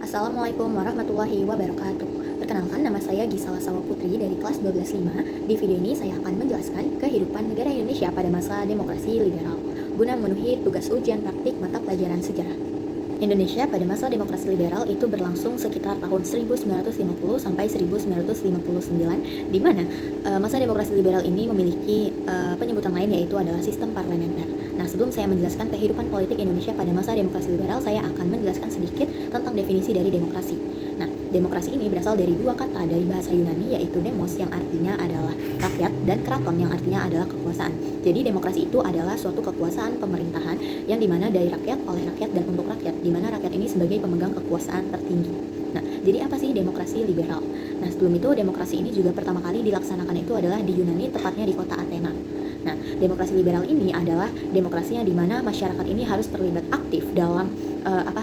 Assalamualaikum warahmatullahi wabarakatuh. Perkenalkan, nama saya Gisela Sawa Putri dari kelas 12.5. Di video ini saya akan menjelaskan kehidupan negara Indonesia pada masa demokrasi liberal guna memenuhi tugas ujian praktik mata pelajaran sejarah. Indonesia pada masa demokrasi liberal itu berlangsung sekitar tahun 1950 sampai 1959, di mana masa demokrasi liberal ini memiliki penyebutan lain, yaitu adalah sistem parlementer. Nah, sebelum saya menjelaskan kehidupan politik Indonesia pada masa demokrasi liberal, saya akan menjelaskan sedikit tentang definisi dari demokrasi. Nah, demokrasi ini berasal dari dua kata dari bahasa Yunani, yaitu demos yang artinya adalah rakyat dan kraton yang artinya adalah kekuasaan. Jadi demokrasi itu adalah suatu kekuasaan pemerintahan yang dimana dari rakyat, oleh rakyat, dan untuk rakyat, dimana rakyat ini sebagai pemegang kekuasaan tertinggi. Nah, jadi apa sih demokrasi liberal? Nah, sebelum itu demokrasi ini juga pertama kali dilaksanakan itu adalah di Yunani, tepatnya di kota Athena. Nah, demokrasi liberal ini adalah demokrasi yang dimana masyarakat ini harus terlibat aktif dalam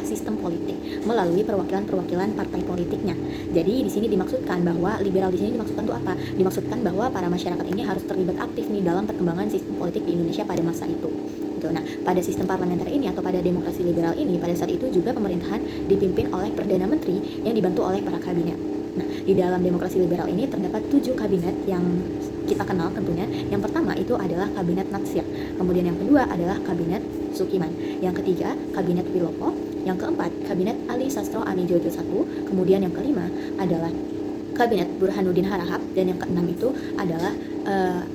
sistem politik melalui perwakilan-perwakilan partai politiknya. Jadi di sini dimaksudkan bahwa liberal di sini dimaksudkan itu apa? Dimaksudkan bahwa para masyarakat ini harus terlibat aktif nih dalam perkembangan sistem politik di Indonesia pada masa itu. Nah, pada sistem parlementer ini atau pada demokrasi liberal ini, pada saat itu juga pemerintahan dipimpin oleh Perdana Menteri yang dibantu oleh para kabinet. Nah, di dalam demokrasi liberal ini terdapat 7 kabinet yang kita kenal tentunya. Yang pertama itu adalah kabinet Natsir, kemudian yang kedua adalah kabinet Sukiman, yang ketiga kabinet Wilopo, yang keempat kabinet Ali Sastro Amijojo I, kemudian yang kelima adalah kabinet Burhanuddin Harahap, dan yang keenam itu adalah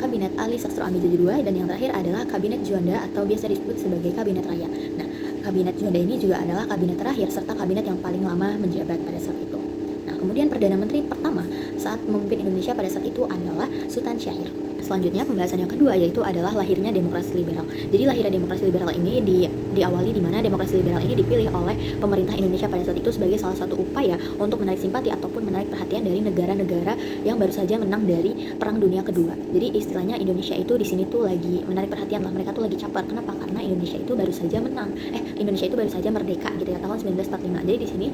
kabinet Ali Sastro Amijojo II, dan yang terakhir adalah kabinet Juanda atau biasa disebut sebagai kabinet raya. Nah, kabinet Juanda ini juga adalah kabinet terakhir serta kabinet yang paling lama menjabat pada saat itu. Nah, kemudian Perdana Menteri pertama saat memimpin Indonesia pada saat itu adalah Sultan Syahrir. Selanjutnya pembahasan yang kedua yaitu adalah lahirnya demokrasi liberal. Jadi lahirnya demokrasi liberal ini diawali di mana demokrasi liberal ini dipilih oleh pemerintah Indonesia pada saat itu sebagai salah satu upaya untuk menarik simpati ataupun menarik perhatian dari negara-negara yang baru saja menang dari Perang Dunia Kedua. Jadi istilahnya Indonesia itu di sini tuh lagi menarik perhatian lah, mereka tuh lagi caper. Kenapa? Karena Indonesia itu baru saja menang. Indonesia itu baru saja merdeka gitu ya, tahun 1945. Jadi di sini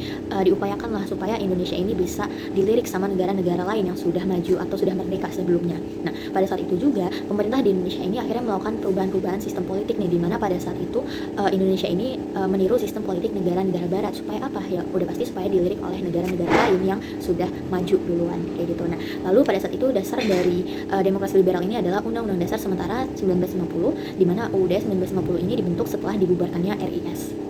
diupayakan lah supaya Indonesia ini bisa dilirik sama negara-negara lain yang sudah maju atau sudah merdeka sebelumnya. Nah, pada saat itu juga pemerintah di Indonesia ini akhirnya melakukan perubahan-perubahan sistem politik nih, di mana pada saat itu Indonesia ini meniru sistem politik negara-negara barat. Supaya apa? Ya udah pasti supaya dilirik oleh negara-negara lain yang sudah maju duluan kayak gitu. Nah, lalu pada saat itu dasar dari demokrasi liberal ini adalah Undang-Undang Dasar Sementara 1950, di mana UUD 1950 ini dibentuk setelah dibubarkannya RIS.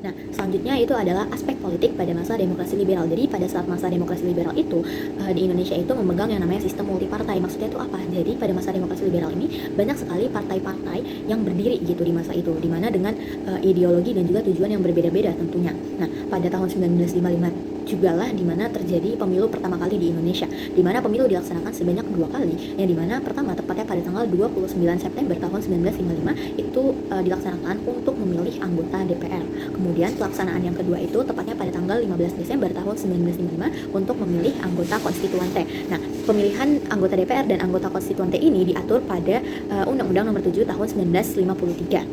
Nah, selanjutnya itu adalah aspek politik pada masa demokrasi liberal. Jadi pada saat masa demokrasi liberal itu di Indonesia itu memegang yang namanya sistem multipartai. Maksudnya itu apa? Jadi pada masa demokrasi liberal ini banyak sekali partai-partai yang berdiri gitu di masa itu, dimana dengan ideologi dan juga tujuan yang berbeda-beda tentunya. Nah, pada tahun 1955 jugalah dimana terjadi pemilu pertama kali di Indonesia, dimana pemilu dilaksanakan sebanyak 2 kali, yang dimana pertama tepatnya pada tanggal 29 September tahun 1955 itu dilaksanakan untuk memilih anggota DPR. Kemudian pelaksanaan yang kedua itu tepatnya pada tanggal 15 Desember tahun 1955 untuk memilih anggota konstituante. Nah, pemilihan anggota DPR dan anggota konstituante ini diatur pada Undang-Undang Nomor 7 tahun 1953.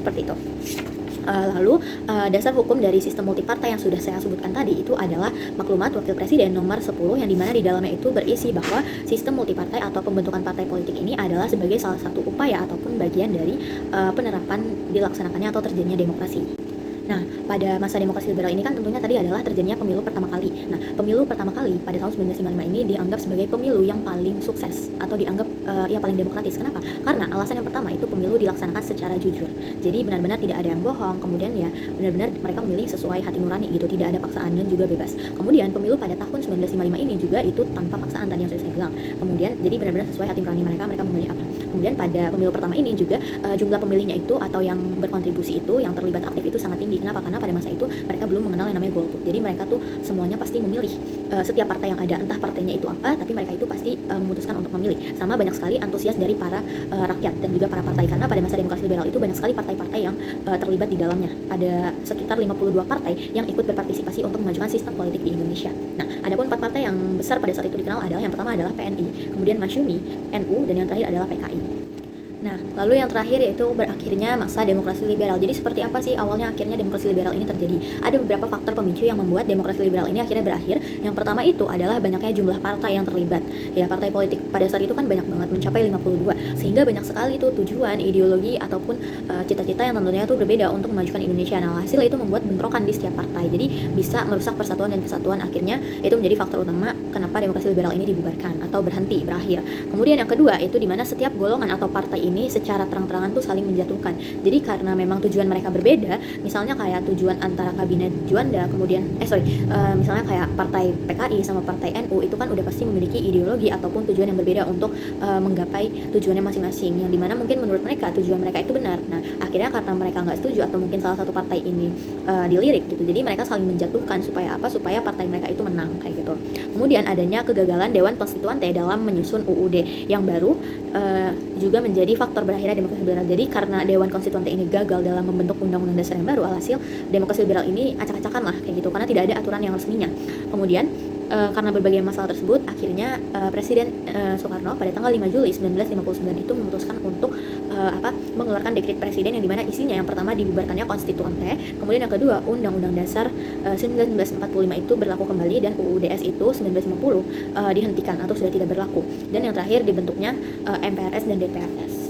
Seperti itu. Lalu dasar hukum dari sistem multipartai yang sudah saya sebutkan tadi itu adalah Maklumat Wakil Presiden nomor 10, yang dimana di dalamnya itu berisi bahwa sistem multipartai atau pembentukan partai politik ini adalah sebagai salah satu upaya ataupun bagian dari penerapan dilaksanakannya atau terjadinya demokrasi. Nah, pada masa demokrasi liberal ini kan tentunya tadi adalah terjadinya pemilu pertama kali. Nah, pemilu pertama kali pada tahun 1955 ini dianggap sebagai pemilu yang paling sukses atau dianggap yang paling demokratis. Kenapa? Karena alasan yang pertama itu pemilu dilaksanakan secara jujur. Jadi benar-benar tidak ada yang bohong, kemudian ya benar-benar mereka memilih sesuai hati nurani gitu, tidak ada paksaan dan juga bebas. Kemudian pemilu pada tahun 1955 ini juga itu tanpa paksaan tadi yang sudah saya bilang. Kemudian jadi benar-benar sesuai hati nurani mereka memilih apa. Kemudian pada pemilu pertama ini juga jumlah pemilihnya itu atau yang berkontribusi itu, yang terlibat aktif itu sangat tinggi. Kenapa? Karena pada masa itu mereka belum mengenal yang namanya golput. Jadi mereka tuh semuanya pasti memilih setiap partai yang ada, entah partainya itu apa, tapi mereka itu pasti memutuskan untuk memilih. Sama banyak sekali antusias dari para rakyat dan juga para partai, karena pada masa demokrasi liberal itu banyak sekali partai-partai yang terlibat di dalamnya. Ada sekitar 52 partai yang ikut berpartisipasi untuk memajukan sistem politik di Indonesia. Nah, adapun 4 partai yang besar pada saat itu dikenal adalah yang pertama adalah PNI, kemudian Masyumi, NU, dan yang terakhir adalah PKI. Nah, lalu yang terakhir yaitu berakhirnya masa demokrasi liberal. Jadi seperti apa sih awalnya akhirnya demokrasi liberal ini terjadi? Ada beberapa faktor pemicu yang membuat demokrasi liberal ini akhirnya berakhir. Yang pertama itu adalah banyaknya jumlah partai yang terlibat. Ya, partai politik pada saat itu kan banyak banget, mencapai 52. Sehingga banyak sekali tuh tujuan, ideologi ataupun cita-cita yang tentunya itu berbeda untuk memajukan Indonesia. Nah, hasil itu membuat bentrokan di setiap partai. Jadi bisa merusak persatuan dan kesatuan, akhirnya itu menjadi faktor utama kenapa demokrasi liberal ini dibubarkan atau berhenti, berakhir. Kemudian yang kedua itu dimana setiap golongan atau partai ini secara terang-terangan tuh saling menjatuhkan. Jadi karena memang tujuan mereka berbeda, misalnya kayak tujuan antara kabinet Juanda, kemudian misalnya kayak partai PKI sama partai NU itu kan udah pasti memiliki ideologi ataupun tujuan yang berbeda untuk menggapai tujuannya masing-masing. Yang dimana mungkin menurut mereka tujuan mereka itu benar. Nah, akhirnya karena mereka nggak setuju atau mungkin salah satu partai ini dilirik gitu, jadi mereka saling menjatuhkan supaya apa? Supaya partai mereka itu menang kayak gitu. Kemudian adanya kegagalan Dewan Konstituante dalam menyusun UUD yang baru juga menjadi faktor berakhirnya demokrasi liberal. Jadi karena Dewan Konstituante ini gagal dalam membentuk undang-undang dasar yang baru, alhasil demokrasi liberal ini acak-acakan lah kayak gitu, karena tidak ada aturan yang resminya. Kemudian karena berbagai masalah tersebut, akhirnya Presiden Soekarno pada tanggal 5 Juli 1959 itu memutuskan untuk mengeluarkan dekret presiden yang dimana isinya yang pertama dibubarkannya konstituante, kemudian yang kedua Undang-Undang Dasar 1945 itu berlaku kembali, dan UUDS itu 1950 dihentikan atau sudah tidak berlaku, dan yang terakhir dibentuknya MPRS dan DPRS.